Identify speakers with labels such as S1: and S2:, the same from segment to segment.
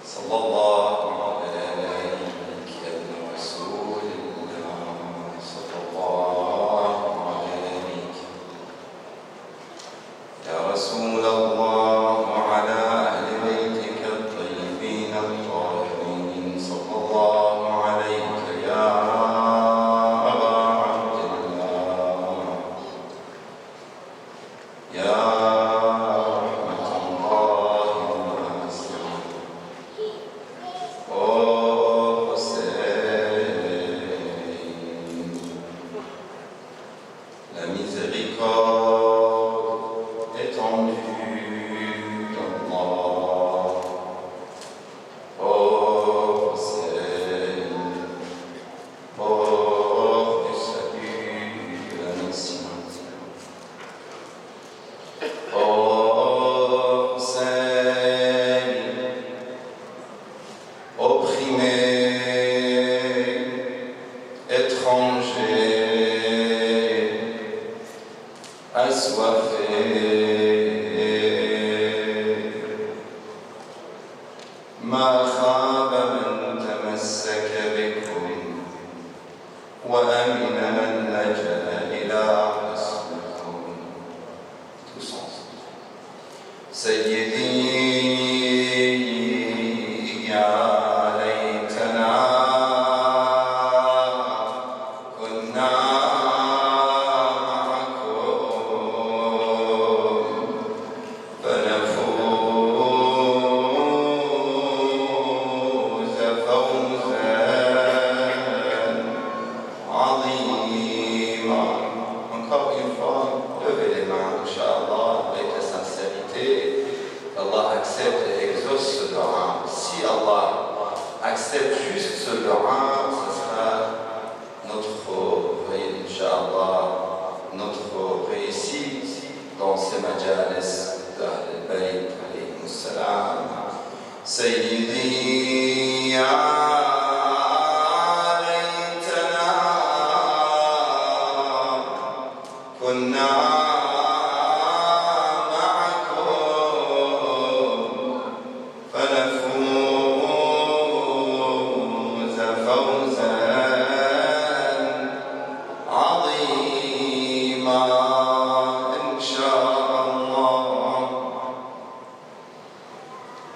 S1: صلى الله عليك يا ابن رسول الله صلى الله عليك يا رسول الله وعلى أهل بيتك الطيبين الطاهرين صلى الله عليك يا أبا عبد الله يا ما خاب من تمسك بكم وأمن من لجأ إلى حصنكم. Tous ensemble. سيدي يا ليتنا كنا accepte et exauce ce dua. Si Allah accepte juste ce dua, ce sera notre, Inch'Allah, notre réussite dans ces majalis d'Ahl al-Bayt alayhi salam. Sayyidi ya laytana kunna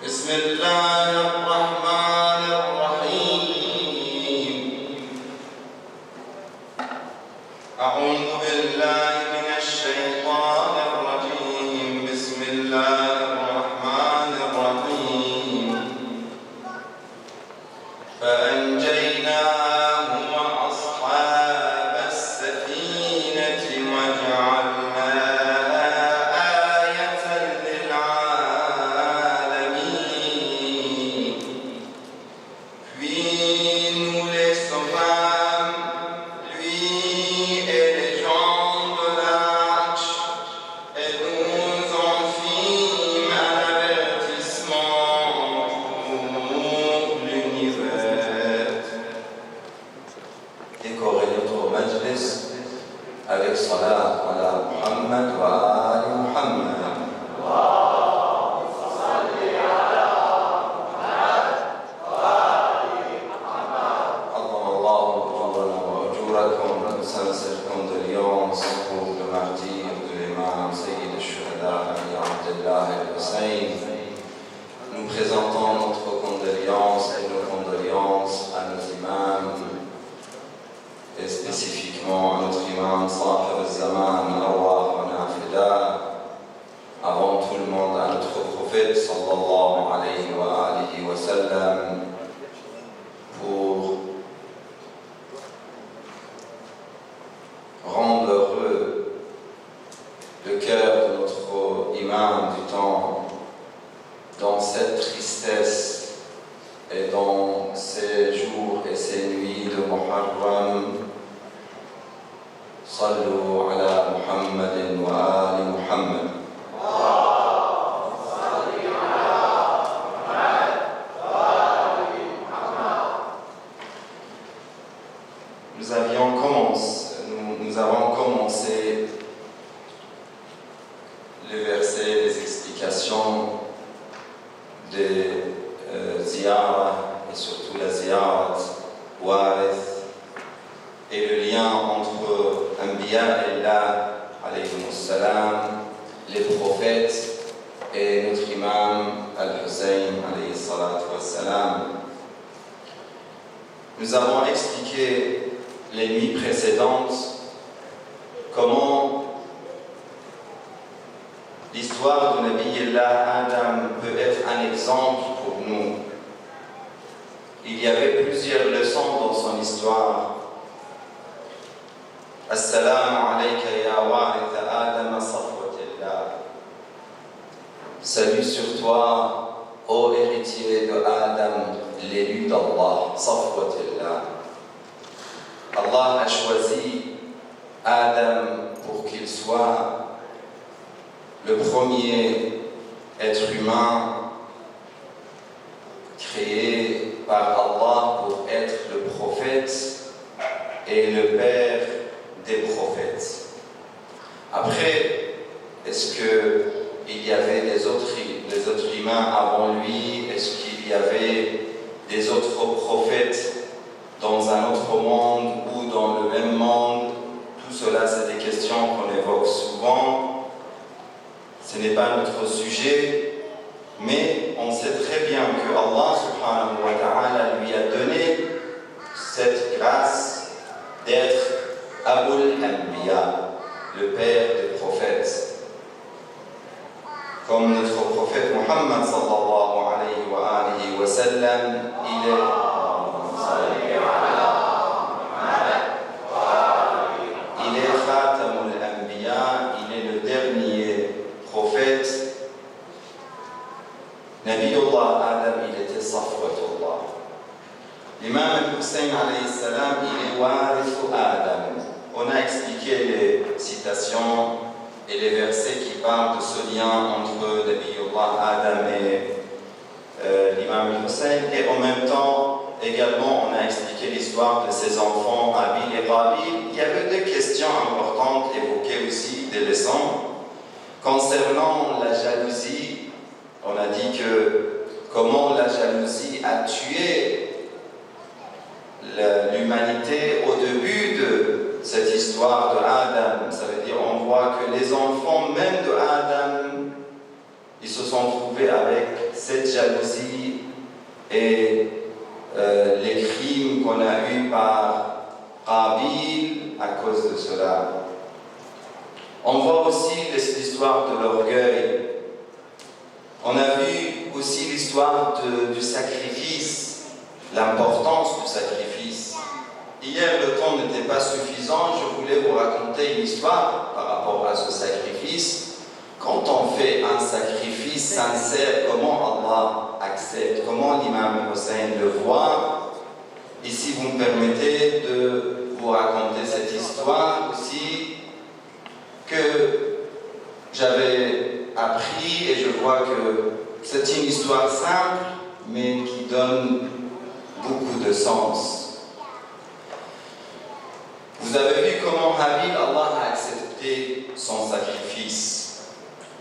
S1: بسم الله الرحمن الرحيم أعوذ بالله من الشيطان الرجيم بسم الله الرحمن الرحيم فأنجيناه وأصحاب السفينة وجعلناها آية للعالمين. Puis nous les sauvâmes, lui et les gens de l'arche, et nous en fîmes un avertissement pour l'univers. Décorez notre majlis avec salat ala Muhammad wa ali Muhammad. Sincères condoléances pour le martyr de l'imam Sayyid al-Shuhada Ali Abdullah al-Hussein. Nous présentons notre condoléance et nos condoléances à nos imams et spécifiquement à notre imam Sahib al-Zaman Arwah wa Nafida, avant tout le monde à notre prophète sallallahu alayhi wa alihi wa sallam, pour rendre heureux le cœur de notre imam du temps dans cette tristesse et dans ces jours et ces nuits de Muharram. Sallu ala Muhammadin wa ali Muhammad. Nous avons commencé les versets, les explications des ziyara et surtout la ziyarat warith et le lien entre Anbiya et Allah alayhimus salam, les prophètes et notre imam Al-Hussein alayhi salatu wassalam. Nous avons expliqué les nuits précédentes comment l'histoire de Nabiyillah Adam peut être un exemple pour nous. Il y avait plusieurs leçons dans son histoire. Assalamu alayka ya warith Adam safwatillah. Salut sur toi, ô héritier de Adam, l'élu d'Allah, safwatillah. Allah a choisi Adam pour qu'il soit le premier être humain créé par Allah pour être le prophète et le père des prophètes. Après, est-ce qu'il y avait des autres humains avant lui? Est-ce qu'il y avait des autres prophètes dans un autre monde ou dans le même monde? Tout cela, c'est des questions qu'on évoque souvent. Ce n'est pas notre sujet, mais on sait très bien que Allah subhanahu wa ta'ala lui a donné cette grâce d'être Abul Anbiya, le père des prophètes. Comme notre prophète Muhammad sallallahu alayhi wa sallam, il est Khatamul Anbiya, il est le dernier prophète. Nabiyullah Adam, il était Safwatullah. L'imam Al-Hussein alayhi salam, il est Warithu Adam. On a expliqué les citations et les versets qui parlent de ce lien entre Nabiyullah Adam et l'imam Al-Hussein. Et en même temps, également, on a expliqué l'histoire de ses enfants, Abil et Qabil. Il y avait deux questions importantes évoquées aussi, des leçons. Concernant la jalousie, on a dit que comment la jalousie a tué l'humanité au début de cette histoire de Adam. Ça veut dire, on voit que les enfants même de Adam, ils se sont trouvés avec cette jalousie et les crimes qu'on a eus par Qabil à cause de cela. On voit aussi l'histoire de l'orgueil. On a vu aussi l'histoire du sacrifice, l'importance du sacrifice. Hier, le temps n'était pas suffisant, je voulais vous raconter une histoire par rapport à ce sacrifice. Quand on fait un sacrifice sincère, comment Allah accepte, comment l'imam Hussein le voit. Ici, vous me permettez de vous raconter cette histoire aussi que j'avais appris et je vois que c'est une histoire simple mais qui donne beaucoup de sens. Vous avez vu comment Habil, Allah a accepté son sacrifice.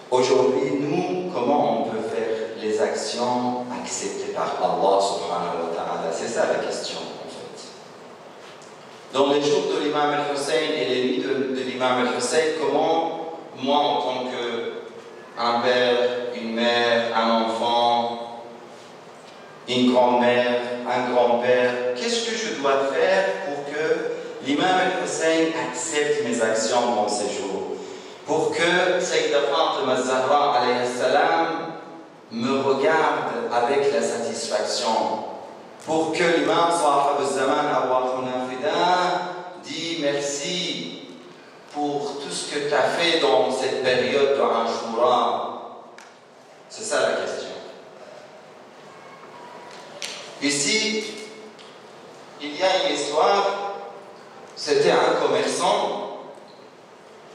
S1: Aujourd'hui, nous, comment on peut faire les actions acceptées par Allah subhanahu wa ta'ala? C'est ça la question en fait. Dans les jours de l'imam Al-Hussein et les nuits de l'imam Al-Hussein, comment moi en tant qu'un père, une mère, un enfant, une grand-mère, un grand-père, qu'est-ce que je dois faire pour que l'imam Al-Hussein accepte mes actions dans ces jours? Pour que Sayyida Fatima Zahra alayhi salam me regarde avec la satisfaction. Pour que l'imam Sahab al-Zaman Awakuna Fida dit merci pour tout ce que tu as fait dans cette période de Ashura. C'est ça la question. Ici, il y a une histoire, c'était un commerçant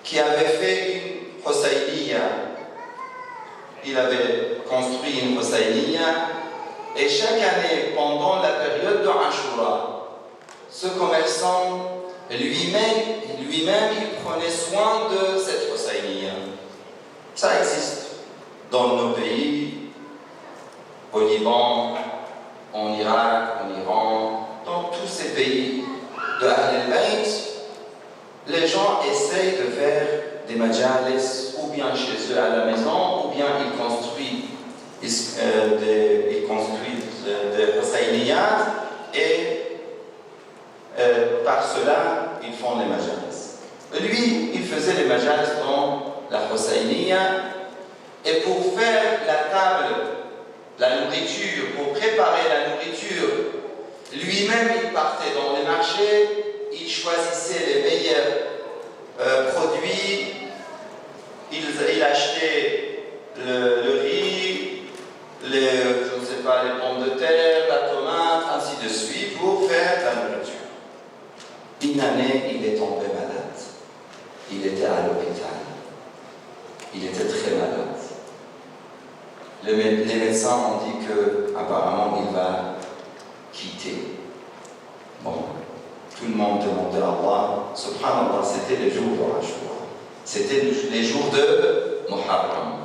S1: qui avait fait une Husayniya. Il avait construit une Husayniya et chaque année, pendant la période de Ashura, ce commerçant lui-même, il prenait soin de cette Husayniya. Ça existe dans nos pays, au Liban, en Irak, en Iran, dans tous ces pays de Ahl al-Bayt, les gens essayent de faire des majalis ou bien chez eux à la maison, ou bien ils construisent des husayniyat et par cela ils font les majalis. Lui, il faisait les majalis dans la husayniya et pour faire la table, la nourriture, pour préparer la nourriture, lui-même il partait dans les marchés, il choisissait les meilleurs produits, il achetait le riz, je ne sais pas, les pommes de terre, la tomate, ainsi de suite, pour faire la nourriture. Une année, il est tombé malade. Il était à l'hôpital. Il était très malade. Les médecins ont dit qu'apparemment il va quitter. Bon, tout le monde demandait à Allah. Subhanallah, c'était les jours de Ashura. C'était les jours de Muharram.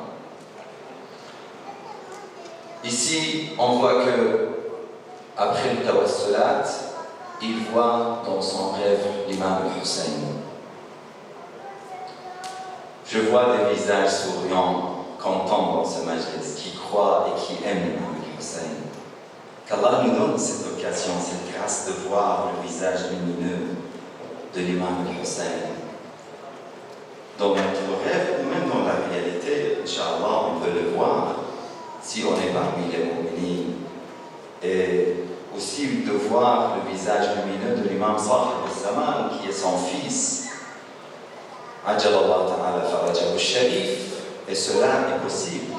S1: Ici, on voit que après le tawassulat, il voit dans son rêve l'imam al-Hussein. Je vois des visages souriants, contents dans ce majlis, qui croient et qui aiment l'imam al-Hussein. Qu'Allah nous donne cette occasion, cette grâce de voir le visage lumineux de l'imam al-Hussein. Dans notre rêve ou même dans la réalité, Inch'Allah, on peut le voir si on est parmi les mu'minines. Et aussi de voir le visage lumineux de l'imam Sahib al-Zaman, qui est son fils. Ajalallah ta'ala farajahu al-sharif. Et cela est possible.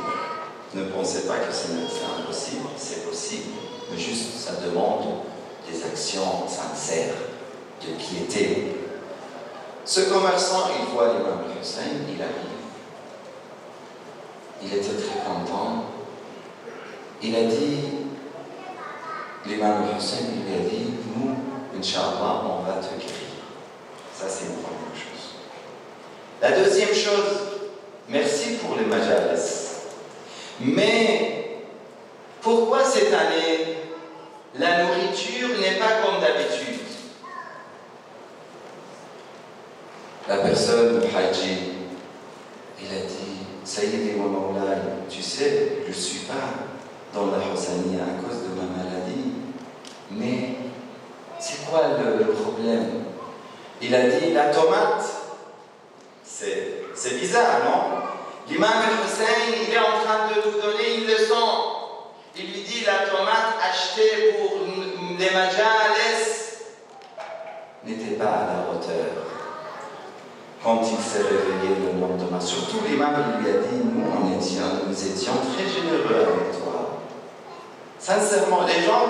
S1: Ne pensez pas que c'est impossible, c'est possible. Mais juste, ça demande des actions sincères, de piété. Ce commerçant, il voit l'imam Hussein, il arrive. Il était très content. Il a dit, l'imam Hussein, il lui a dit, nous, Inch'Allah, on va te guérir. Ça, c'est une première chose. La deuxième chose, merci pour les majalis. Mais, pourquoi cette année, la nourriture n'est pas comme d'habitude? La personne, le Haji, il a dit, Sayyidi wa Mawlai, tu sais, je ne suis pas dans la Husayniya à cause de ma maladie. Mais c'est quoi le problème? Il a dit la tomate. C'est bizarre, non? L'imam al-Hussein, il est en train de nous donner une leçon. Il lui dit la tomate achetée pour les majalis n'était pas à la hauteur. Quand il s'est réveillé le lendemain, surtout l'imam lui a dit, nous étions très généreux avec toi. Sincèrement, les gens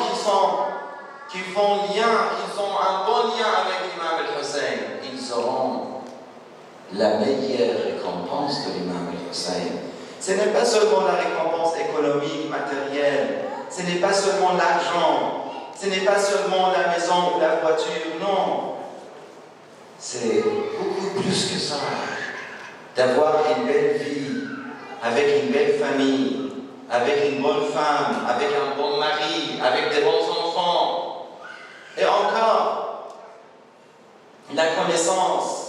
S1: qui font lien, qui ont un bon lien avec l'imam al-Hussein, ils auront la meilleure récompense de l'imam al-Hussein. Ce n'est pas seulement la récompense économique, matérielle, ce n'est pas seulement l'argent, ce n'est pas seulement la maison ou la voiture, non. C'est beaucoup plus que ça. D'avoir une belle vie, avec une belle famille, avec une bonne femme, avec un bon mari, avec des bons enfants. Et encore, la connaissance,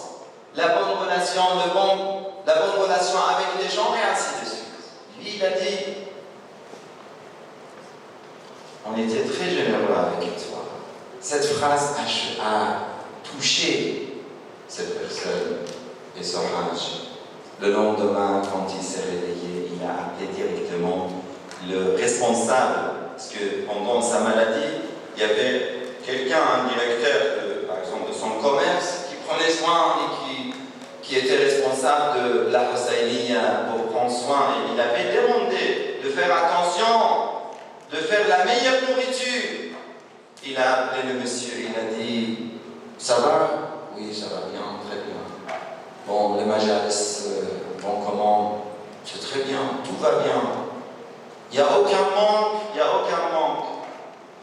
S1: la bonne relation, la bonne relation avec les gens et ainsi de suite. Lui, il a dit, on était très généreux avec toi. Cette phrase a touché cette personne et son Hajj. Le lendemain, quand il s'est réveillé, il a appelé directement le responsable, parce que pendant sa maladie, il y avait quelqu'un, un directeur, par exemple, de son commerce, qui prenait soin et qui était responsable de la Husayniya pour prendre soin. Et il avait demandé de faire attention, de faire la meilleure nourriture. Il a appelé le monsieur, il a dit, ça va? Oui, ça va bien, très bien. Bon, les majalis, bon, comment? C'est très bien, tout va bien. Il n'y a aucun manque, il n'y a aucun manque.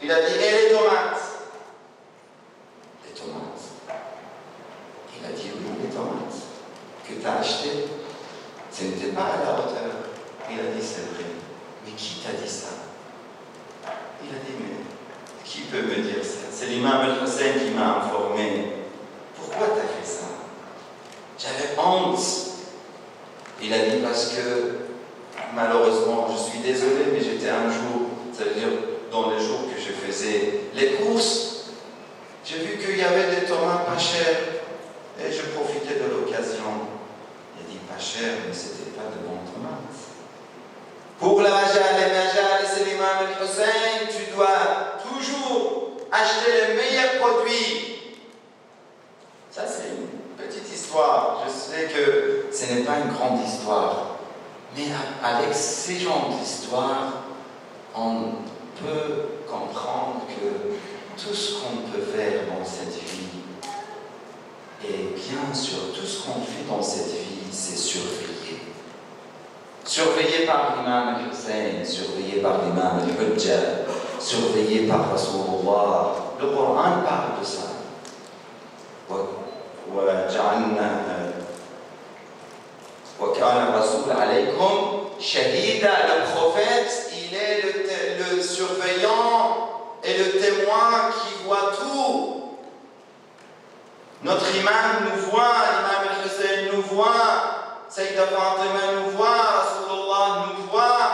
S1: Il a dit, et les tomates? Les tomates. Il a dit, oui, les tomates que tu as achetées, ce n'était pas à la hauteur. Il a dit, c'est vrai. Mais qui t'a dit ça? Il a dit, mais
S2: peut me dire ça? C'est l'imam al-Hussein qui m'a informé. Pourquoi tu as fait ça? J'avais honte. Il a dit parce que, malheureusement, je suis désolé, mais j'étais un jour, ça veut dire dans les jours que je faisais les courses, j'ai vu qu'il y avait des tomates pas chères et je profitais de l'occasion. Il a dit pas cher, mais c'était pas de bons tomates. Pour la majal, c'est l'imam al-Hussein, tu dois toujours acheter les meilleurs produits. Ça, c'est une petite histoire. Je sais que ce n'est pas une grande histoire, mais avec ces genres d'histoires, on peut comprendre que tout ce qu'on peut faire dans cette vie, et bien sûr, tout ce qu'on fait dans cette vie, c'est surveiller. Surveillé par l'imam al-Hussein, surveillé par l'imam al-Hujjah, surveillé par Rasulullah. Le Coran parle de ça. وَكَانَ الرَّسُولُ عَلَيْكُمْ شَهِيدًا. Le prophète, il est le surveillant et le témoin qui voit tout. Notre imam nous voit, l'imam al-Hussein nous voit, Sayyida Fatima nous voit, Rasulullah nous voit,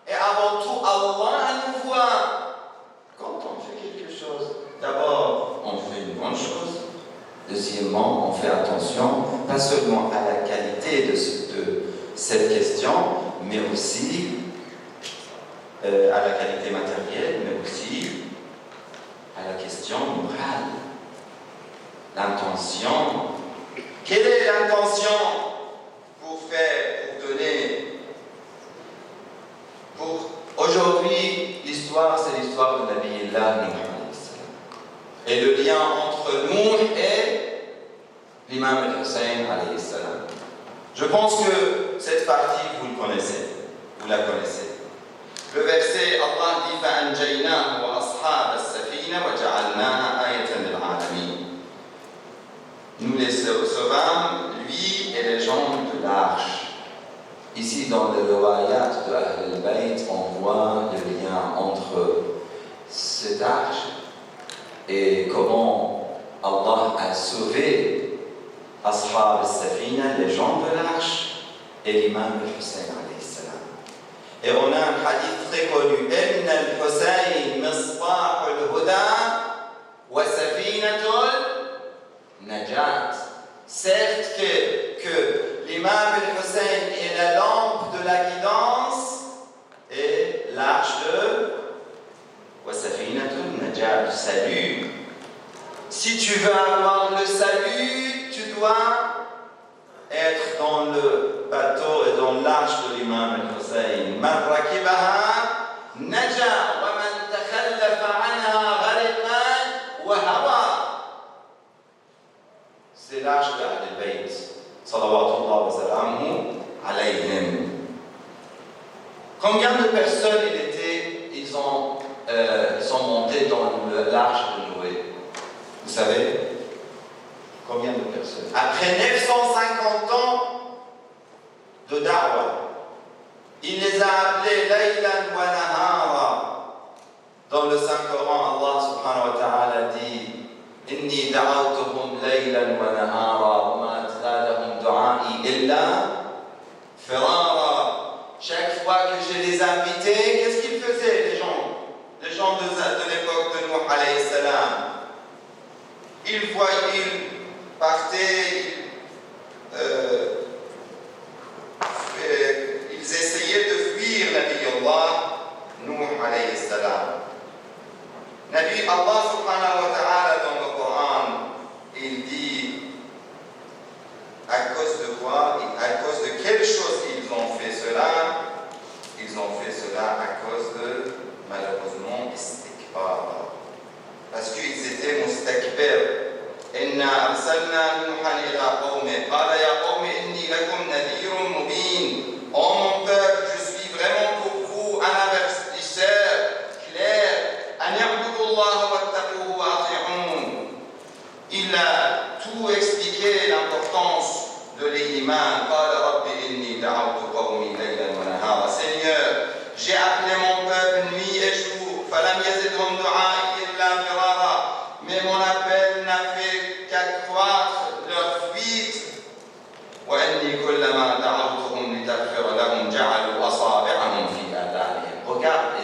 S2: et avant tout, Allah nous voit. Quand on fait quelque chose, d'abord, on fait une bonne chose. Deuxièmement, on fait attention, pas seulement à la qualité de cette question, mais aussi à la qualité matérielle, mais aussi à la question morale. L'intention. Quelle est l'intention pour donner? Aujourd'hui, l'histoire, c'est l'histoire de Nabiyillah Nuh. Et le lien entre Nuh et l'imam al-Hussein alayhi salam. Je pense que cette partie, vous la connaissez. Le verset, Allah dit فَأَنْجَيْنَاهُ وَأَصْحَابَ السَّفِينَةِ وَجَعَلْنَاهَا آيَةً لِلْعَالَمِينَ. Nous les sauvâmes, lui et les gens de l'arche. Ici, dans le riwayat de Ahl al-Bayt, on voit le lien entre cette arche et comment Allah a sauvé Ashab al-Safina, les gens de l'arche, et l'imam al-Hussein alayhi salam. Et on a un hadith très connu. Inna al-Hussein misbah al-huda wa safinatul najat. Certes que l'imam al-Hussein est la lampe de la guidance et l'arche de wa safinatul najat, du salut. Si tu veux avoir le salut, tu dois être dans le bateau et dans l'arche de l'imam al-Hussein. Man rakibaha naja wa man takhallafa anha ghariqa wa hawa. C'est l'arche de Ahl al-Bayt. Salawatullah wa salamuhu alayhim. Combien de personnes ils sont montés dans l'arche de Noé? Vous savez combien de personnes? Après 950 ans de da'wah, il les a appelés Laylan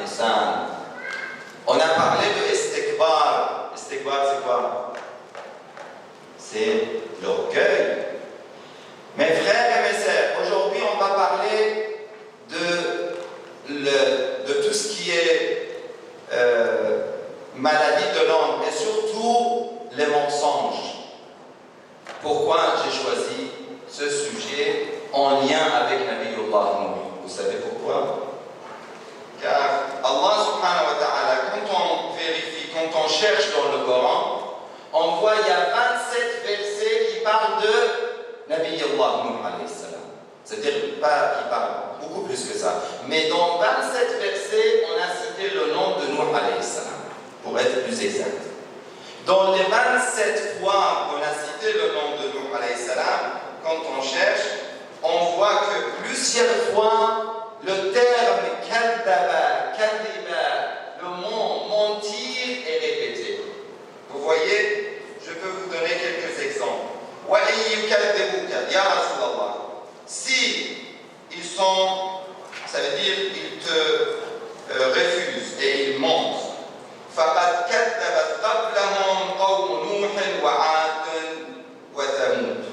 S2: al-insan. On a parlé de istikbar. Istikbar, c'est quoi? C'est l'orgueil. Mes frères et mes sœurs, aujourd'hui on va parler de tout ce qui est maladie de langue et surtout les mensonges. Pourquoi j'ai choisi ce sujet en lien avec Nabiyullah Nuh? Vous savez pourquoi? Car Allah subhanahu wa ta'ala, quand on vérifie, quand on cherche dans le Coran, on voit il y a 27 versets qui parlent de Nabiyullah Nuh alayhi salam. C'est-à-dire pas qui parlent beaucoup plus que ça. Mais dans 27 versets, on a cité le nom de Nuh alayhi salam, pour être plus exact. Dans les 27 fois qu'on a cité le nom de Nuh alayhi salam, quand on cherche, on voit que plusieurs fois le terme kadaba, kadiba, le mot mentir est répété. Vous voyez, je peux vous donner quelques exemples. Wa in yukadhibuka ya Rasulallah. Si ils sont, ça veut dire ils te refusent et ils mentent. فقد كذبت قبلهم قوم نوح وعاد وثمود.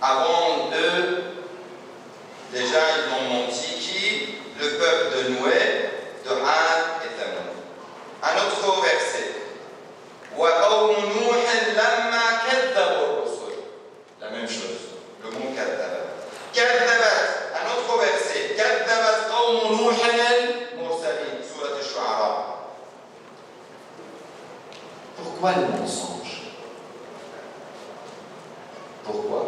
S2: Avant eux, déjà ils ont menti qui? Le peuple de Noé, de Had et Thamoud. Un autre verset. وقوم نوح لما كذبوا الرسل. La même chose. Le mot كذب. كذبت. Un autre verset. كذبت قوم نوح المرسلين. Sourate Ash-Shu'ara. Pourquoi le mensonge? Pourquoi?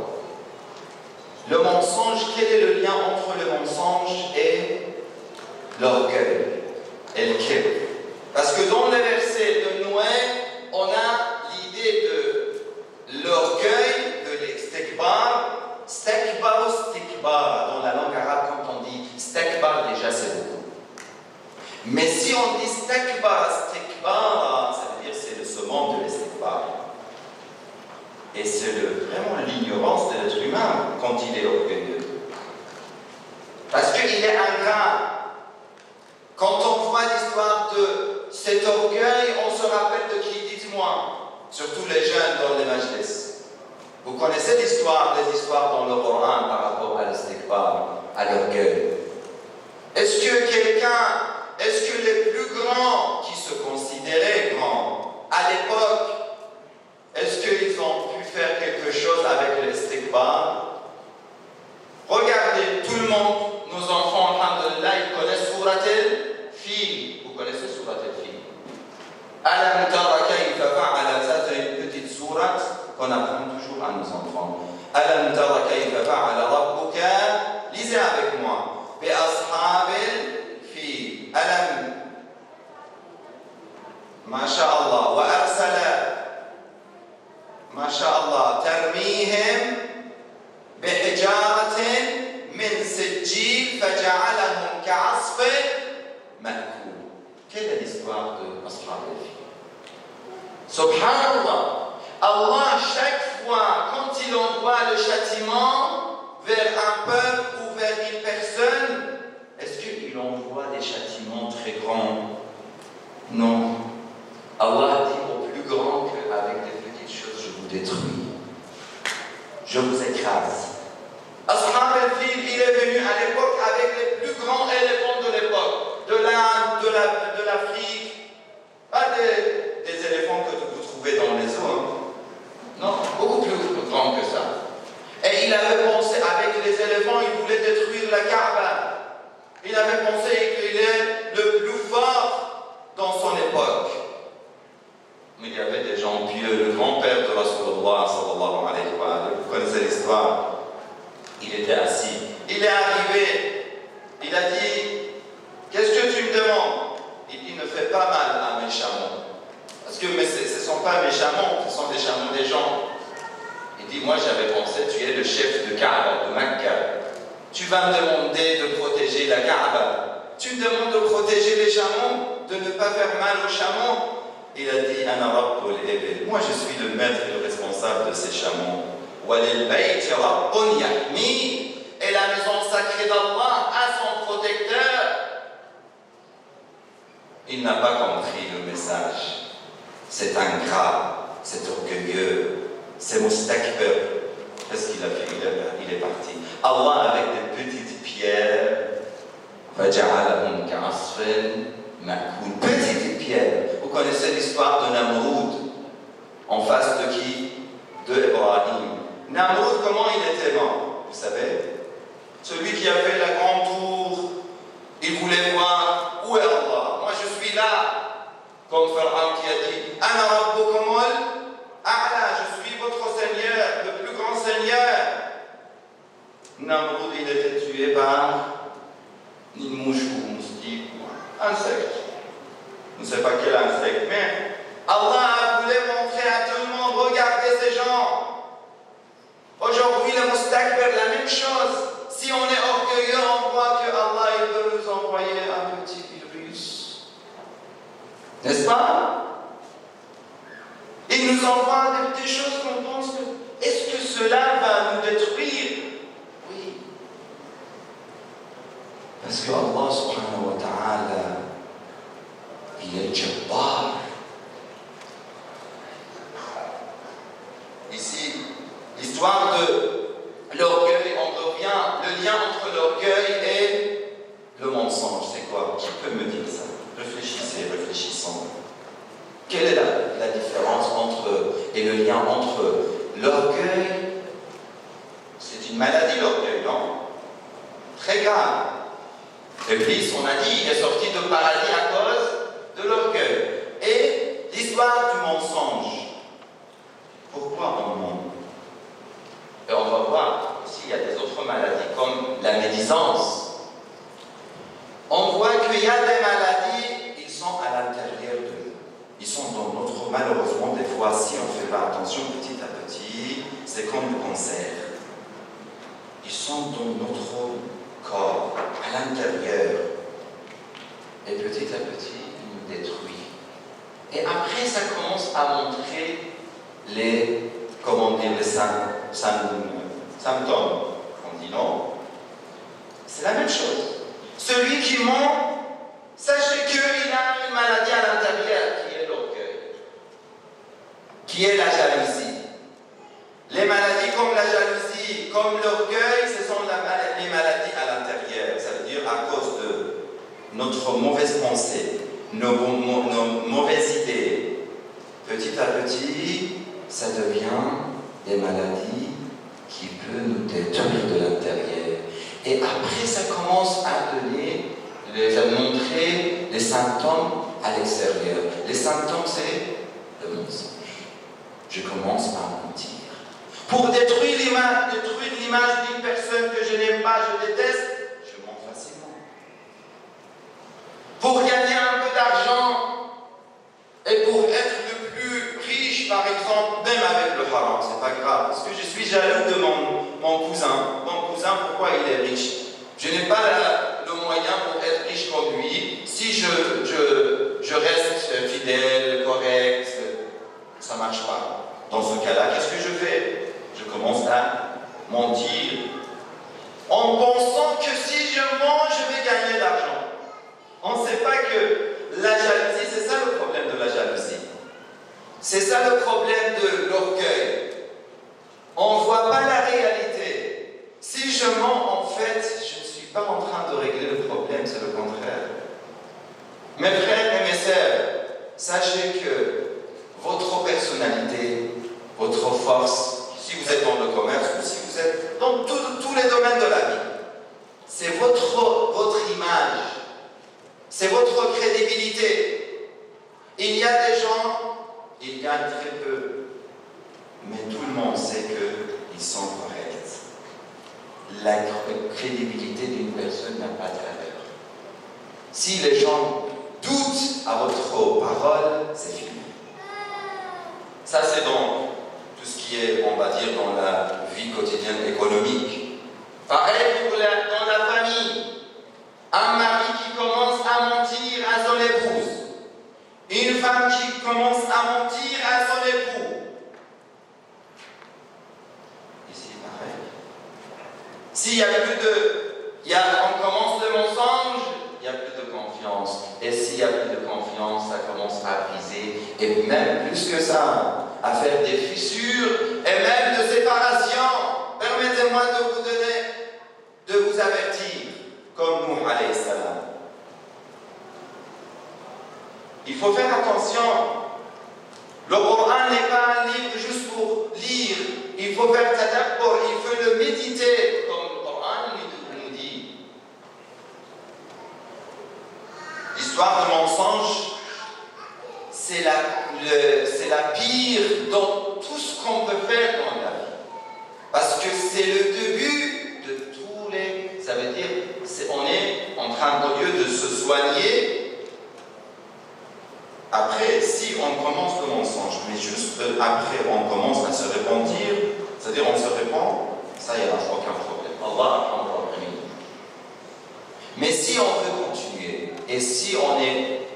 S2: Le mensonge, quel est le lien entre le mensonge et l'orgueil et le kibr? Parce que dans le verset de Noé, on a l'idée de l'orgueil, de l'istikbar. Stakbar ou stikbar, dans la langue arabe, quand on dit stakbar, déjà c'est beaucoup. Mais si on dit stakbar, stikbar, ça veut dire c'est le summum de l'istikbar. Et c'est vraiment l'ignorance de l'être humain quand il est orgueilleux. Parce qu'il est ingrat. Quand on voit l'histoire de cet orgueil, on se rappelle de qui? Dites-moi. Surtout les jeunes dans les majlis. Vous connaissez l'histoire, les histoires dans le Coran par rapport à l'istikbar, à l'orgueil. Est-ce que les plus grands qui se considéraient grands à l'époque, est-ce qu'ils ont pu faire quelque chose avec l'istikbar? Regardez, tout le monde, nos enfants, alhamdulillah, ils connaissent Surat al-Fil. Vous connaissez Surat al-Fil? Alam tara kayfa fa'ala, ça c'est une petite sourate qu'on apprend toujours à nos enfants. Alam tara kayfa fa'ala rabbuka, lisez avec moi. Bi ashabil fil. Alam, masha'Allah, wa arsala, masha'Allah, tarmihim bihijaratin min sijil faja'alahum ka'asfin ma'kul. Quelle est l'histoire de Ashab al-Fil? Subhanallah, Allah, chaque fois, quand il envoie le châtiment vers un peuple ou vers une personne, est-ce qu'il envoie des châtiments très grands? Non. Allah dit au plus grand qu'avec des petites choses, je vous détruis. Je vous écrase. Ashab al-Fil, il est venu à l'époque avec les plus grands éléphants de l'époque, de l'Inde, de l'Afrique, pas des éléphants que vous trouvez dans les eaux. Hein. Non, beaucoup plus grand que ça. Et il avait pensé, avec les éléphants, il voulait détruire la Kaaba. Il avait pensé qu'il est le plus fort dans son époque. Mais il y avait des gens pieux. Le grand-père de Rasulullah sallallahu alayhi wa sallam, vous connaissez l'histoire, il était assis. Il est arrivé, il a dit, qu'est-ce que tu me demandes? Il dit, ne fais pas mal à mes chameaux. Parce que mais ce ne sont pas mes chameaux, ce sont des chameaux des gens. Il dit, moi j'avais pensé, tu es le chef de Kaaba, de Mecca. Tu vas me demander de protéger la Kaaba. Tu me demandes de protéger les chameaux, de ne pas faire mal aux chameaux. Il a dit, Ana Rabbul Ibil. Moi je suis le maître et le responsable de ces chameaux. Walil Bayt Rabbun Yahmi. Et la maison sacrée d'Allah a son protecteur. Il n'a pas compris le message. C'est ingrat, c'est orgueilleux, c'est mustakbir. Qu'est-ce qu'il a fait? Il est parti. Allah, avec des petites pierres, فَجَعَلَهُمْ كَعَصْفٍ مَأْكُولٍ. Petites pierres. Vous connaissez l'histoire de Namroud, en face de qui? De Ibrahim. Namroud, comment il était mort? Vous savez? Celui qui a fait la grande tour, il voulait voir où est Allah. Moi je suis là, comme Pharaon qui a dit Ana rabbukumul a'la, je suis votre Seigneur, le plus grand Seigneur. Namroud, il était tué par une mouche ou un moustique ou un insecte. Je ne sais pas quel insecte, mais Allah voulait montrer à tout le monde, regardez ces gens. Aujourd'hui, le mustakbir, la même chose. Si on est orgueilleux, on voit que Allah il veut nous envoyer un petit virus. N'est-ce pas? Il nous envoie des petites choses qu'on pense que est-ce que cela va nous détruire? Oui. Parce que Allah subhanahu wa ta'ala, il est Jabbar. Ici, l'histoire de l'orgueil, on revient, le lien entre l'orgueil et le mensonge, c'est quoi? Qui peut me dire ça? Réfléchissez, réfléchissons. Quelle est la différence et le lien entre l'orgueil? C'est une maladie, l'orgueil, non? Très grave. Iblis, on a dit, il est sorti de paradis à cause de l'orgueil. Et l'histoire du mensonge. Pourquoi on ment? Et on va voir aussi, il y a des autres maladies, comme la médisance. On voit qu'il y a des maladies, ils sont à l'intérieur de nous. Ils sont dans notre, malheureusement, des fois, si on ne fait pas attention petit à petit, c'est comme le cancer. Ils sont dans notre corps, à l'intérieur. Et petit à petit, ils nous détruisent. Et après, ça commence à montrer les symptômes. On dit non. C'est la même chose. Celui qui ment, sachez qu'il a une maladie à l'intérieur qui est l'orgueil, qui est la jalousie. Les maladies comme la jalousie, comme l'orgueil, ce sont les maladies à l'intérieur. Ça veut dire à cause de notre mauvaise pensée, nos mauvaises idées. Petit à petit, ça devient des maladies qui peuvent nous détruire de l'intérieur. Et après, ça commence à montrer les symptômes à l'extérieur. Les symptômes, c'est le mensonge. Je commence à mentir. Pour détruire l'image d'une personne que je n'aime pas, je déteste, je mens facilement. Pour gagner un peu d'argent et pour être le plus riche, par exemple, même avec le haram, c'est pas grave, parce que je suis jaloux de mon cousin. Mon cousin, pourquoi il est riche? Je n'ai pas le moyen pour être riche comme lui. Si je reste fidèle, correct, ça ne marche pas. Dans ce cas-là, qu'est-ce que je fais? Je commence à mentir en pensant que si je mens, je vais gagner de l'argent. On ne sait pas que la jalousie, c'est ça le problème de la jalousie. C'est ça le problème de l'orgueil. On ne voit pas la réalité. Si je mens, en fait, je ne suis pas en train de régler le problème, c'est le contraire. Mes frères et mes sœurs, sachez que votre personnalité, votre force, si vous êtes dans le commerce ou si vous êtes dans tous les domaines de la vie, c'est votre image, c'est votre crédibilité. Il y a des gens, ils gagnent très peu, mais tout le monde sait qu'ils sont corrects. La crédibilité d'une personne n'a pas de valeur. Si les gens doutent à votre parole, c'est fini. Ça, c'est dans tout ce qui est, on va dire, dans la vie quotidienne économique. Pareil dans la famille. Un mari qui commence à mentir à son épouse. Une femme qui commence à mentir à son époux. Ici, pareil. S'il y a plus on commence le mensonge, il n'y a plus de confiance. Et s'il n'y a plus de confiance, ça commence à briser. Et même plus que ça, à faire des fissures et même de séparation. Permettez-moi de vous avertir, comme nous, alayhi salam. Il faut faire attention. Le Coran n'est pas un livre juste pour lire. Il faut faire tadabbur, il faut le méditer, comme le Coran nous dit. L'histoire de mensonge, c'est la pire dans tout ce qu'on peut faire dans la vie. Parce que c'est le début de tous les... Ça veut dire, on est en train, au lieu de se soigner, après, si on commence le mensonge, mais juste après on commence à se repentir, c'est-à-dire on se repent, ça y a aucun problème. Allah a un problème. Mais si on veut continuer, et si on est,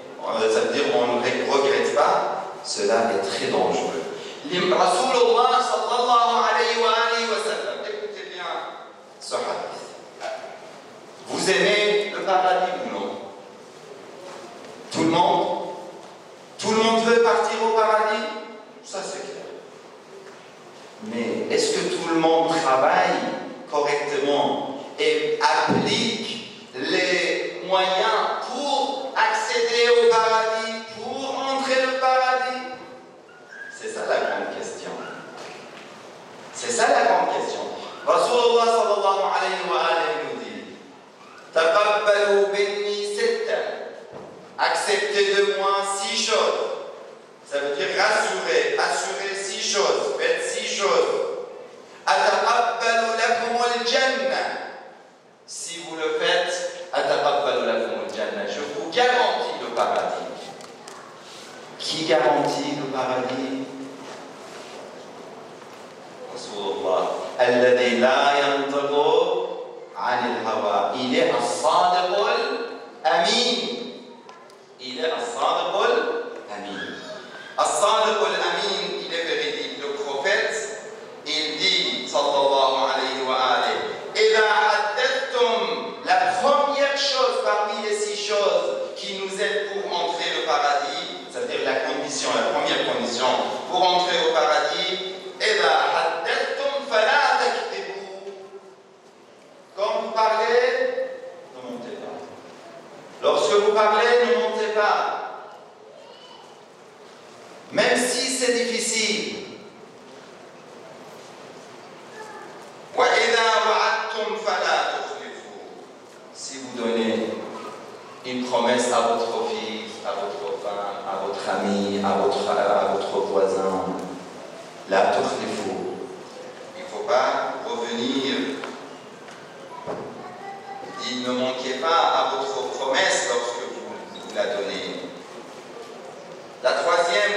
S2: ça veut dire on ne regrette pas, cela est très dangereux. Rasulullah sallallahu alayhi wa sallam, écoutez bien ce hadith. Vous aimez le paradis ou non? Tout le monde? Tout le monde veut partir au paradis? Ça c'est clair. Mais est-ce que tout le monde travaille correctement et applique les moyens pour accéder au paradis, pour entrer au paradis? C'est ça la grande question. C'est ça la grande question. Rasulullah sallallahu alayhi wa alayhi nous dit: Taqabbalu minni sittan. Acceptez de moi 6 choses. Ça veut dire assurer 6 choses. Faites 6 choses. Ataqabbalu lakum al-jannah. Si vous le faites, ataqabbalu lakum al-jannah. Je vous garantis le paradis. Qui garantit le paradis? Rasulullah. Alladhi la yantiqu 'anil hawa. Il est as-sadiq al-amin. Il est as-sadiq al-amin. As-sadiq al-amin, il est véridique. Le prophète, il dit, sallallahu alayhi wa alayhi, idha haddathtum, la première chose parmi les 6 choses qui nous aident pour entrer au paradis, c'est-à-dire la première condition pour entrer au paradis, idha haddathtum fala takdhibu. Quand vous parlez, ne mentez pas. Lorsque vous parlez, ne mentez pas. Même si c'est difficile. Si vous donnez une promesse à votre fils, à votre femme, à votre ami, à votre voisin, la tukhlifu. Il ne faut pas revenir. Ne manquez pas à votre promesse lorsque vous la donnez. La troisième,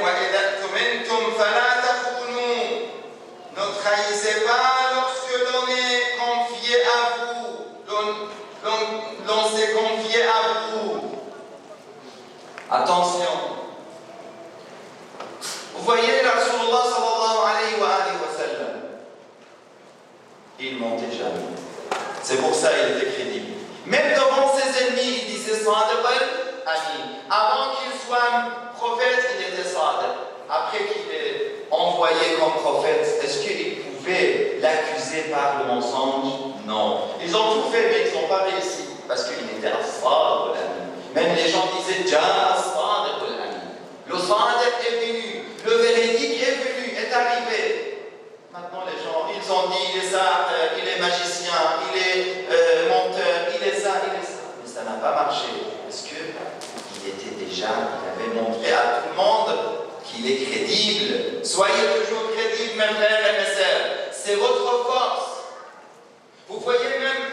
S2: ne trahissez pas lorsque l'on est confié à vous. L'on s'est confié à vous. Attention. Vous voyez, Rasulullah sallallahu alayhi wa sallam, il mentait jamais. C'est pour ça qu'il était crédible. Même devant ses ennemis, il disait Sadiq al-Amin. Avant qu'il soit prophète, il était Sadiq. Après qu'il est envoyé comme prophète, est-ce qu'il pouvait l'accuser par le mensonge? Non. Ils ont tout fait, mais ils n'ont pas réussi. Parce qu'il était Sadiq al-Amin. Même les gens disaient Ja'a Sadiq al-Amin. Le Sadiq est venu, le véridique est venu, est arrivé. Maintenant, les gens, ils ont dit, il est ça, il est magicien, il est menteur, il est ça. Mais ça n'a pas marché. Parce qu'il était déjà, il avait montré à tout le monde qu'il est crédible. Soyez toujours crédibles, mes frères et mes sœurs. C'est votre force. Vous voyez même,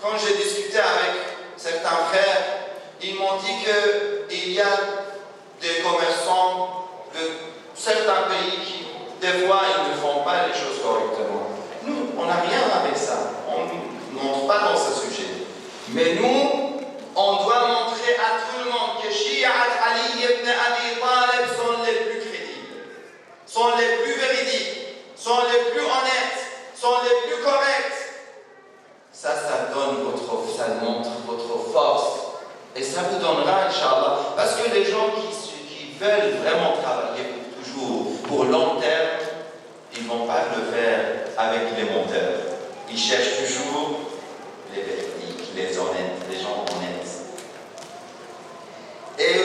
S2: quand j'ai discuté avec certains frères, ils m'ont dit qu'il y a des commerçants de certains pays qui, des fois, ils ne font pas les choses correctement. Nous, on n'a rien avec ça. On ne montre pas dans ce sujet. Mais nous, on doit montrer à tout le monde que Shi'at Ali ibn Abi Talib sont les plus crédibles, sont les plus véridiques, sont les plus honnêtes, sont les plus corrects. Ça donne votre gens qui veulent vraiment travailler pour toujours, pour long terme, ils ne vont pas le faire avec les menteurs. Ils cherchent toujours les véridiques, les honnêtes, les gens honnêtes. Et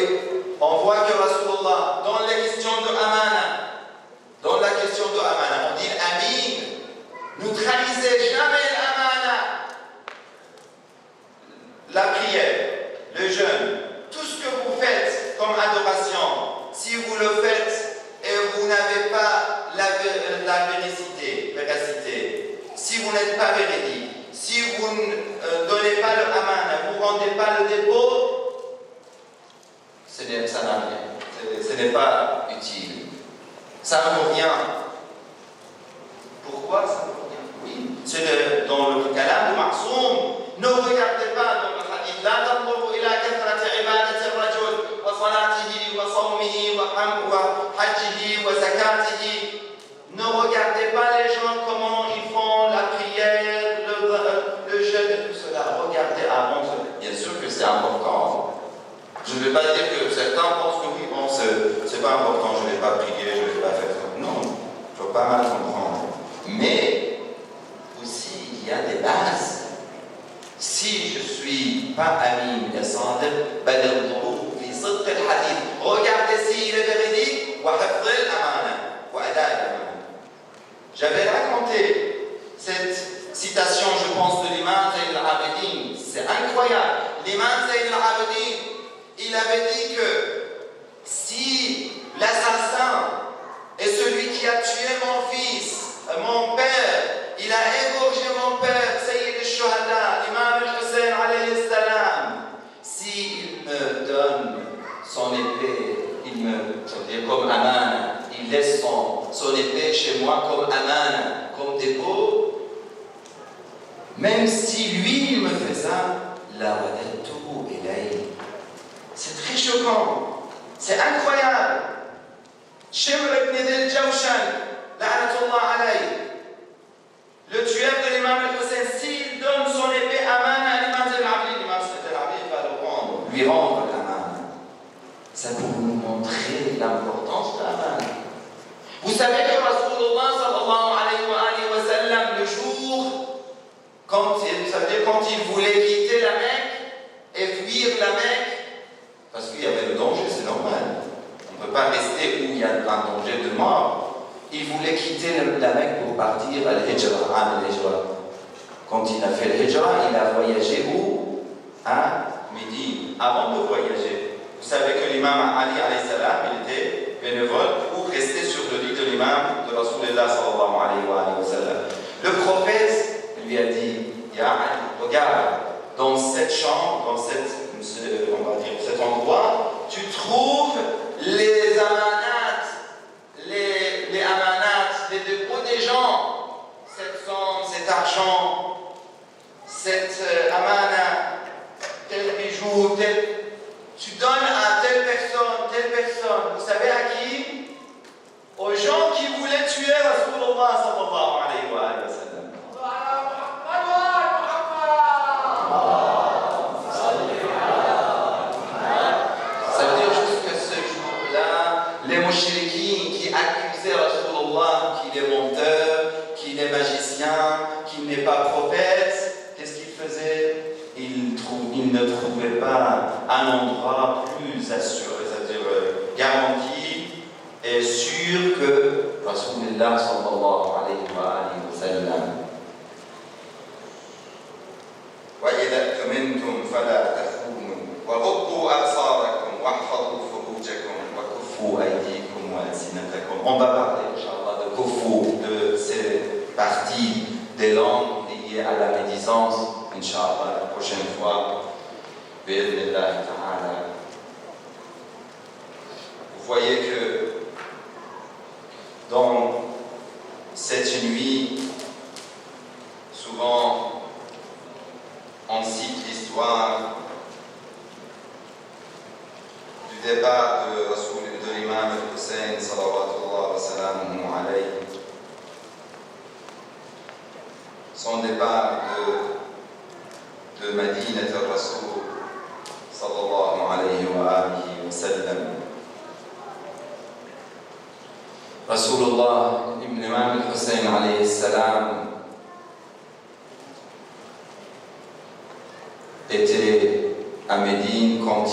S2: on voit que Rasulullah, dans la question de Amana, on dit Amin, neutralisez jamais l'Amana, la prière, le jeûne, tout ce que vous faites comme adoration, si vous le faites et vous n'avez pas la véracité, si vous n'êtes pas véridique, si vous ne donnez pas le Amana, vous ne rendez pas le dépôt, ça n'a rien, ce n'est pas utile. Ça ne vaut rien. Pourquoi ça ne vaut rien? Oui, c'est dans le kalam de Ma'soum. Ne regardez pas dans le hadith. La tanzuru ila kathrati ibadati ar-rajul wa salatihi wa sawmihi wa hajjihi wa zakatihi. Ne regardez pas les gens comment ils font la prière, le jeûne et tout cela. Regardez avant cela. Bien sûr que c'est important. Je ne vais pas dire que certains pensent que oui, bon, c'est pas important, je ne vais pas prier, je ne vais pas faire ça. Non, il faut pas mal comprendre. Mais aussi, il y a des bases. Si je ne suis pas amin et sadiq, regardez s'il est véridique, j'avais raconté cette citation, je pense, de l'imam Zayn al-Abidin. C'est incroyable. L'imam Zayn al-Abidin, il avait dit que si l'assassin est celui qui a tué mon fils, mon père, il a égorgé mon père, Sayyid al-Shuhada, l'imam al-Hussein alayhi salam, s'il me donne son épée, ça veut dire comme amana, il laisse son épée chez moi comme amana, comme dépôt, même si lui il me fait ça, la wadatu ilayhi. C'est très choquant, c'est incroyable. Shimr ibn Dhil Jawshan, la'anatullah alayhi, le tueur de l'imam al-Hussein, s'il donne son épée amana à l'imam al-Abdi, l'imam al-Abdi va le rendre, lui rendre l'amana. Ça pour nous montrer l'importance de l'amana. Vous savez que Rasulullah sallallahu alayhi wa sallam, le jour, ça veut dire quand il voulait quitter la Mecque et fuir la Mecque, parce qu'il y avait le danger, c'est normal. On ne peut pas rester où il y a un danger de mort. Il voulait quitter la Mecque pour partir à l'Hijra. Quand il a fait l'Hijra, il a voyagé où? À Médine. Avant de voyager, vous savez que l'imam Ali alayhi salam, il était bénévole pour rester sur le lit de l'imam de Rasulullah sallallahu alayhi wa sallam. Le prophète lui a dit, Ya Ali, regarde, dans cette chambre, dans cet endroit, tu trouves les amanats, les amanats, les dépôts des gens, cette somme, cet argent, cette amana, tel bijou, tu donnes à telle personne, vous savez à qui? Aux gens qui voulaient tuer Rasulullah sallallahu alayhi wa sallam. Ça veut dire juste que ce jour-là, les mouchriquins qui accusaient Rasulullah qu'il est menteur, qu'il est magicien, qu'il n'est pas prophète, qu'est-ce qu'ils faisaient? Ils ne trouvaient pas un endroit plus assuré, c'est-à-dire garanti et sûr que Rasulullah sallallahu alayhi wa sallam. وإذا اؤتمنتم فلا تخونوا وغضوا أبصاركم واحفظوا فروجكم وكفوا أيديكم وألسنتكم. On va parler, Inch'Allah, de kufu, de ces parties des langues liées à la médisance, Inch'Allah, la prochaine fois. Bi'idhnillah ta'ala. Vous voyez que dans cette nuit, souvent, on cite l'histoire du débat de l'imam al-Hussein salawatullah wa salamuhu alayhi. Son départ de Madinat al-Rasoul sallallahu alayhi wa sallam.
S1: Rasulullah, l'imam al-Hussein alayhi salam, était à Médine quand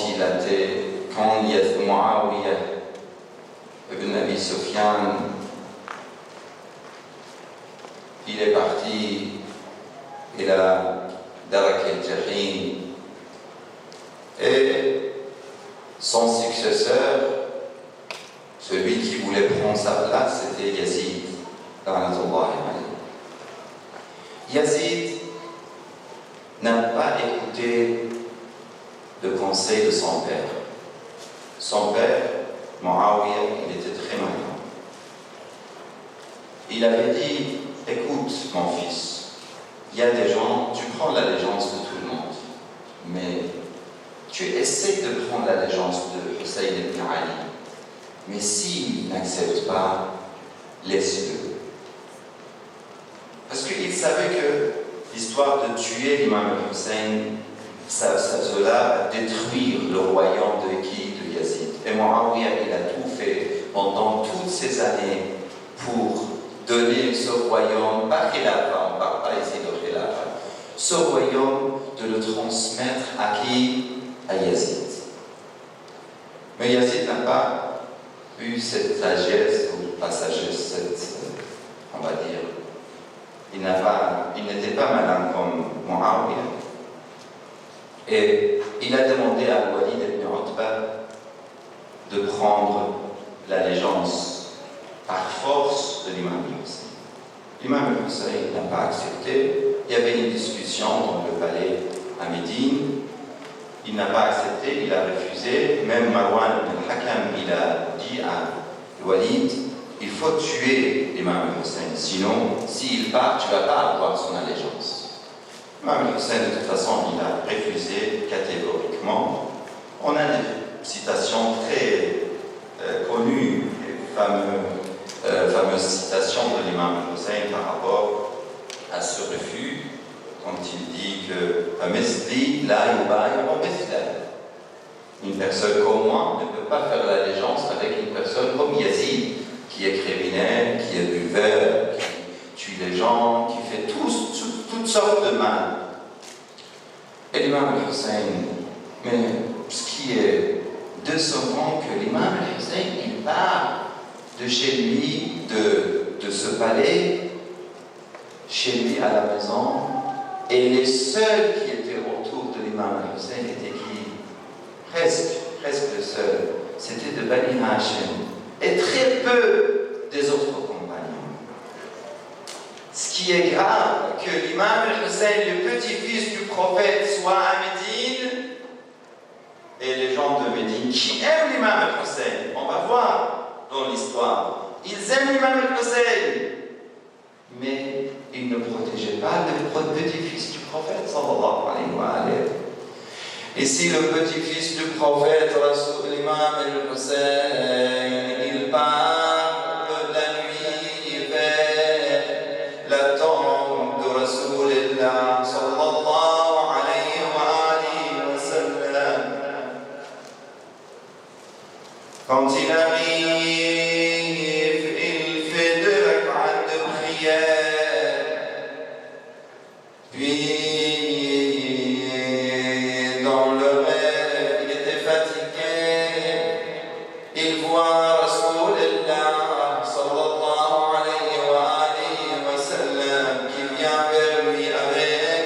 S1: Muawiyah ibn Abi Sufyan, il est parti il a Darak al-Jahim, et son successeur, celui qui voulait prendre sa place, c'était Yazid. Yazid n'a pas écouté le conseil de son père. Son père, Muawiyah, il était très malin. Il avait dit, écoute mon fils, il y a des gens, tu prends l'allégeance de tout le monde, mais tu essaies de prendre l'allégeance de Hussein ibn Ali. Mais s'il n'accepte pas, laisse-le. Parce qu'il savait que l'histoire de tuer l'imam Hussein, cela va détruire le royaume de Yazid. Et Muawiyah, il a tout fait pendant toutes ces années pour donner ce royaume, pas Khilafa, on ne parle pas ici de Khilafa, ce royaume de le transmettre à qui? À Yazid. Mais Yazid n'a pas eu cette sagesse, ou pas sagesse, on va dire, il n'était pas malin comme Muawiyah. Et il a demandé à Walid ibn Utbah de prendre l'allégeance par force de l'imam Hussein. L'imam Hussein n'a pas accepté. Il y avait une discussion dans le palais à Médine. Il n'a pas accepté, il a refusé. Même Marwan ibn Hakam, il a dit à Walid, il faut tuer l'imam Hussein, sinon, s'il part, tu ne vas pas avoir son allégeance. L'imam Hussein, de toute façon, il a refusé catégoriquement. On a des citations très connues, fameuses citations de l'imam Hussein par rapport à ce refus, quand il dit que une personne comme moi ne peut pas faire l'allégeance avec une personne comme Yazid, qui est criminel, qui est buveur, qui tue les gens, qui fait toutes sortes de mal. Et l'imam Hussein, mais ce qui est décevant, que l'imam Hussein, il part de chez lui, de ce palais, chez lui à la maison, et les seuls qui étaient autour de l'imam Hussein étaient qui? Presque les seuls. C'était de Bani Hashim. Et très peu des autres compagnons. Ce qui est grave, que l'imam Hussein, le petit-fils du prophète, soit à Médine, et les gens de Médine qui aiment l'imam Hussein, on va voir dans l'histoire, ils aiment l'imam Hussein, mais ils ne protégeaient pas le petit-fils du prophète, sallallahu alayhi wa alayhi. Et si le petit-fils du prophète, l'imam Hussein, il part la nuit vers la tombe de Rasulullah, sallallahu alayhi wa sallam, quand il arrive, il fait 2 rak'at de prière. Puis, dans le rêve, il était fatigué. Il voit Rasulullah, sallallahu alayhi wa sallam, qui vient vers lui avec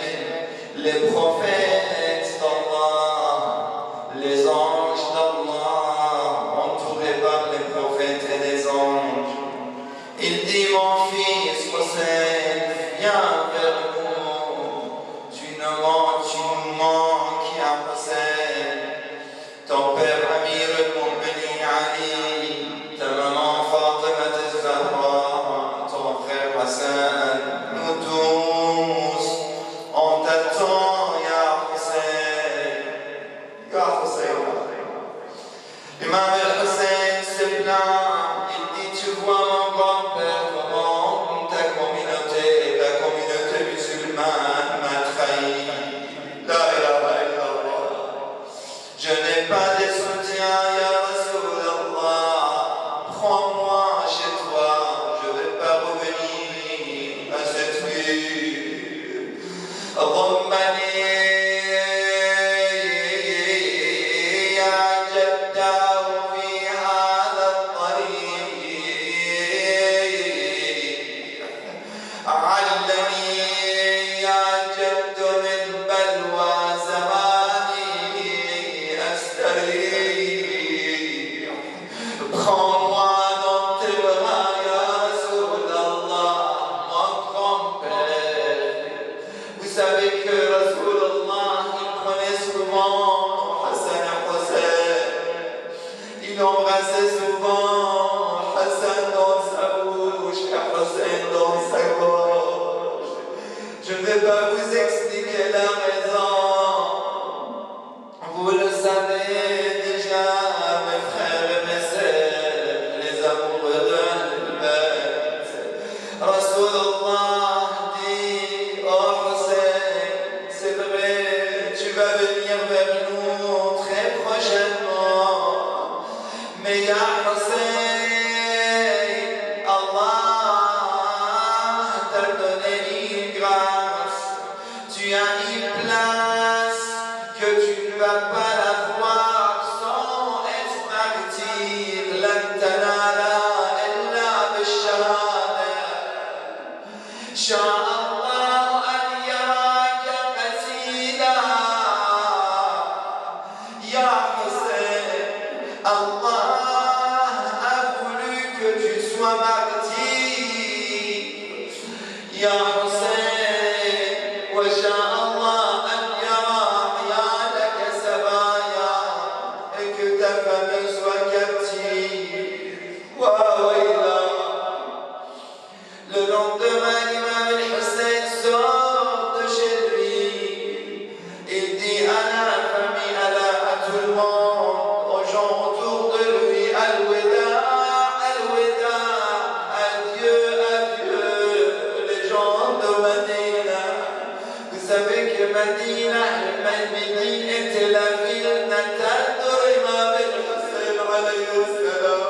S1: les prophètes d'Allah, les anges d'Allah, entourés par les prophètes et les anges. Il dit, mon fils Hussein, viens vers nous. Tu nous manques, ya Hussein. Ton père Amir al-Mu'minin Ali
S2: pas vous expliquer la raison. Vous le savez déjà, mes frères et mes sœurs, les amoureux de Ahl-Bayt. Rasulullah dit, oh Hussein, c'est vrai, tu vas venir vers nous très prochainement. Mais ya Hussein, Allah t'a donné une grâce. Tu as une place que tu ne vas pas la voir sans être martyr. Lan tanala illa bishahada. Sha'Allah an yaraka qatila. Ya Hussein, Allah a voulu que tu sois martyr. Ya Hussein, wa sha'Allah an yara iyalaka sabaya, et que ta famille soit captive. Wa wayla. Le lendemain, l'imam al-Hussein sort de chez lui. Il dit à la famille, à tout le monde, aux gens autour de lui, Al-Wida, Al-Wida, adieu, adieu, les gens de Medina. Vous savez que Medina, Médine était la ville natale de l'imam al-Hussein alayhi salam.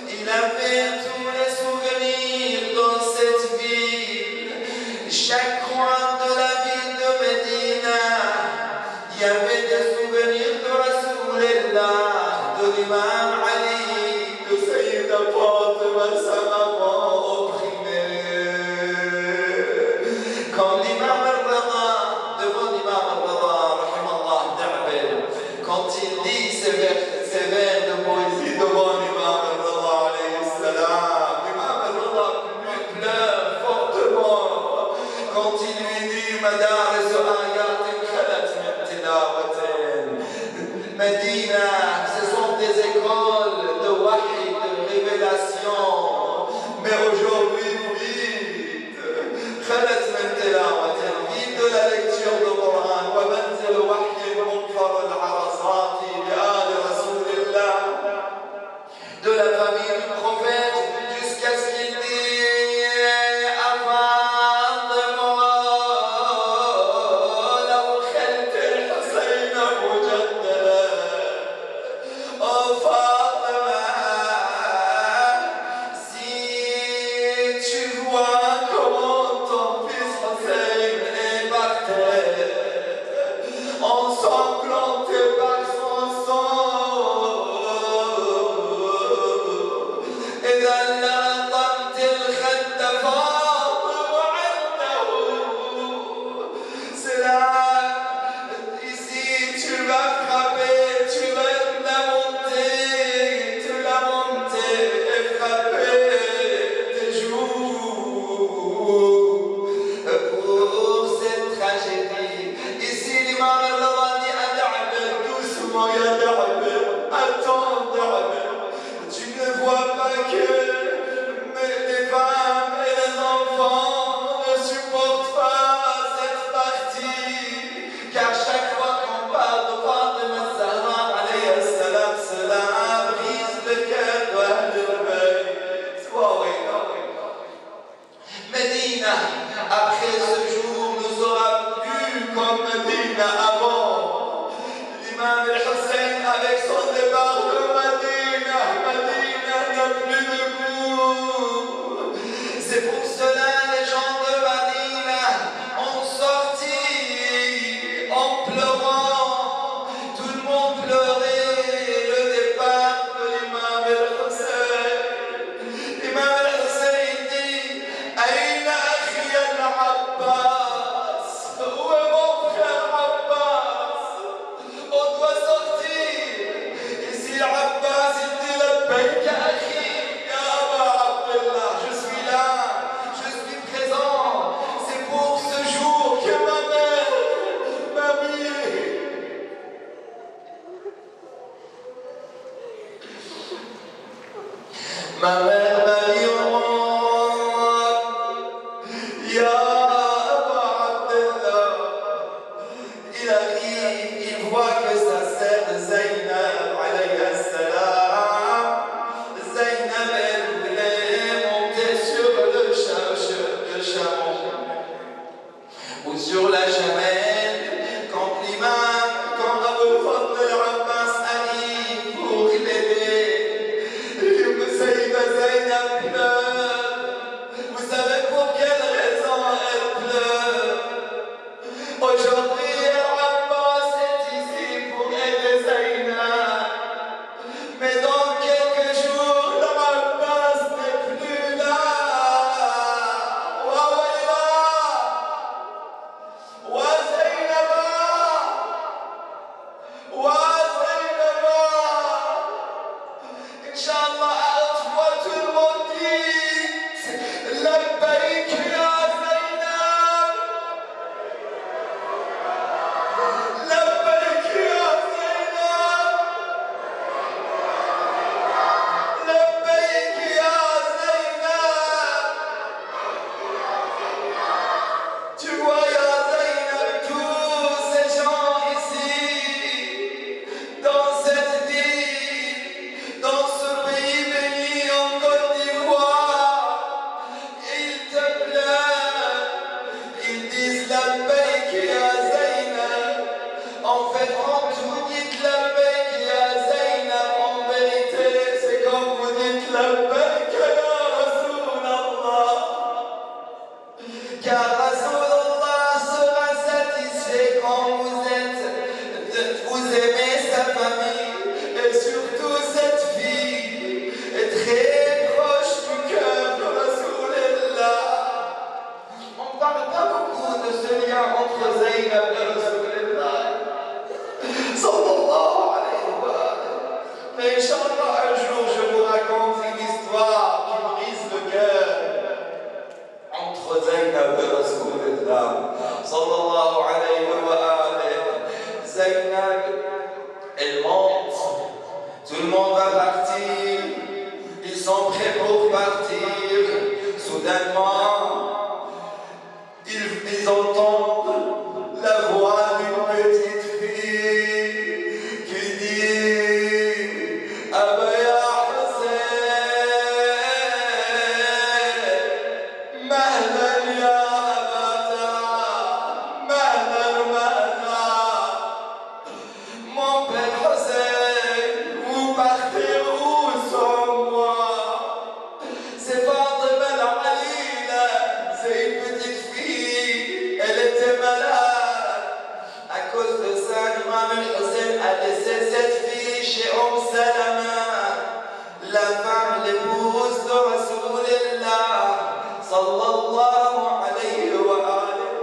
S2: Il avait tous les souvenirs dans cette ville. Chaque coin de la ville de Médina, il y avait des souvenirs de Rasulullah, de l'imam Ali, de Sayyida Fatima, sa maman opprimée. Comme l'imam al-Rada, devant l'imam al-Rada, rahimallah ta'bel, quand il dit ces vers de poésie devant l'imam al-Rada alayhi salam, l'imam al-Rada pleure fortement quand il lui dit Madaris ayatin khalat min tilawatin. Medina, ce sont des écoles de wahi, de révélation, mais aujourd'hui vide. Khalat min tilawatin, vide de la lecture du Coran. Wa manzil wahi munfar al-arasati bi ali Rasulillah, de la famille du prophète, jusqu'à ce qu'il dit avant de mourir, law khalta al-Hussein mujaddala. Oh Fatima, si tu vois comment ton fils Hussein est par terre, ensanglanté par son sang, إذا لطمت الخد فاطم عنده. C'est là, ici tu vas frapper, tu vas la monter et frapper tes joues pour cette tragédie. Ici l'imam al-Rada dit Ad'abel, doucement ya Da'abel, attends Da'abel. Tu ne vois pas que les femmes et les enfants ne supportent pas cette partie, car chaque fois qu'on parle de Fatima Zahra alayhi salam, cela brise le cœur de Ahl-Bayt. Medina, après ce jour, nous aura plus comme Medina avant. L'imam al-Hussein avec son départ de Medina n'a plus de goût. C'est pour cela les gens de Medina ont sorti en pleurant. Tout le monde pleurait le départ de l'imam al-Hussein. L'imam al-Hussein dit Aïna akhi al-Abbas, où est mon frère Abbas? On doit sortir. Ici l'Abbas il dit labbayk akhi ya Aba Abdullah, je suis là, je suis présent. C'est pour ce jour que ma mère m'a mis. Ma mère m'a mis au monde. Ya Aba Inch'Allah, à haute voix, tout le monde dit Labbaïk ya Zainab. Labbaïk ya Zainab. Labbaïk ya Zainab. Tu vois, ya Zainab, tous ces gens ici, dans cette ville, dans ce pays béni en Côte d'Ivoire, ils te pleurent, ils disent Labbaïk ya Zainab. En fait, quand vous dites Labbaïk ya Zainab, en vérité, c'est quand vous dites Labbaïk ya Rasulallah. Car Rasulallah sera satisfait quand vous aimez sa famille et surtout cette fille est très proche du cœur de Rasulallah. On ne parle pas beaucoup de ce lien entre Zainab et Rasulallah. Sallallahu alayhi wa sallam. Mais Inch'Allah, un jour je vous raconte une histoire qui brise le cœur entre Zainab et Rasulullah sallallahu alayhi wa sallam. Zainab, elle monte, tout le monde va partir, ils sont prêts pour partir. Soudainement, ils entendent la voix d'une petite fille qui dit Abaya Mahlan ya Abata, Mahlan Mahlan. Mon père Hussein, vous partez où sans moi? C'est Fatima al-Alila, c'est une petite fille, elle était malade. À cause de ça, l'imam al-Hussein a laissé cette fille chez Salama, la femme, l'épouse de Rasulullah sallallahu alayhi wa sallam.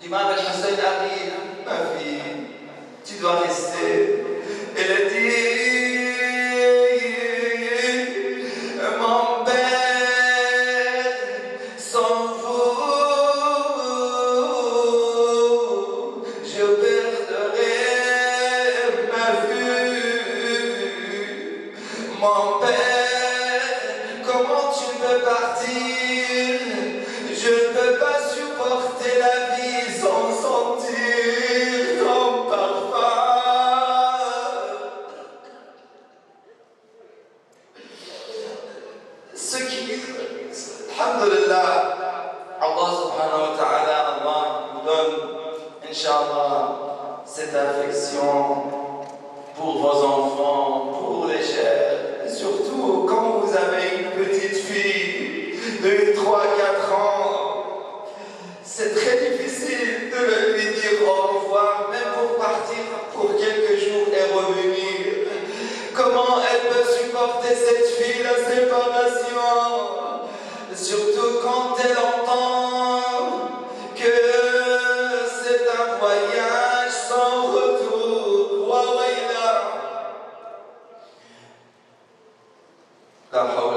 S2: L'imam al-Hussein arrive, ma fille, tu dois rester. Elle a dit, mon père, sans vous, je perdrai ma vue. Mon père, comment tu peux partir? Je ne peux pas supporter la vie sans sentir ton parfum. Ce qui, alhamdulillah, Allah subhanahu wa ta'ala, Allah nous donne, Inch'Allah, cette affection pour vos enfants, pour les chers, et surtout quand vous avez une petite fille de 3-4 ans, c'est très difficile de lui dire au revoir, même pour partir pour quelques jours et revenir. Comment elle peut supporter cette fille, la séparation? Surtout quand elle entend que c'est un voyage sans retour. Wa wayla. La hawla